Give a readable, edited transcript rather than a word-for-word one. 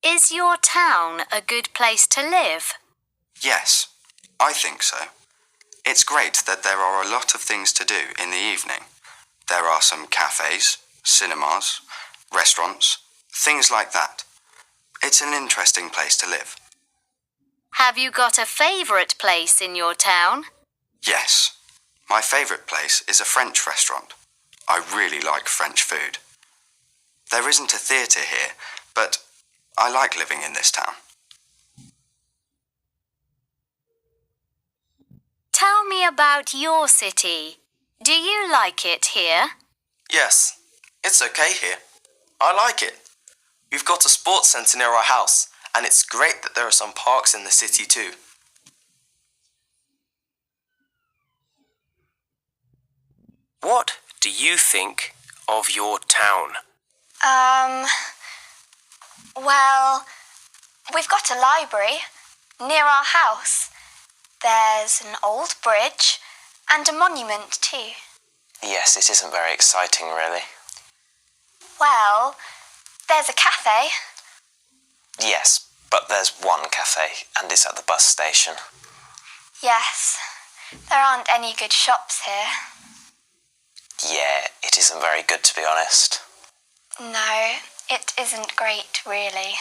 Is your town a good place to live? Yes, I think so. It's great that there are a lot of things to do in the evening. There are some cafes, cinemas, restaurants, things like that. It's an interesting place to live. Have you got a favourite place in your town? Yes, my favourite place is a French restaurant. I really like French food. There isn't a theatre here, but I like living in this town. Tell me about your city. Do you like it here? Yes, it's okay here. I like it. We've got a sports centre near our house, and it's great that there are some parks in the city too. What do you think of your town? Well, we've got a library near our house. There's an old bridge and a monument too. Yes, it isn't very exciting, really. Well, there's a cafe. Yes, but there's one cafe, and it's at the bus station. Yes, there aren't any good shops here. Yeah, it isn't very good, to be honest. No, it isn't great, really.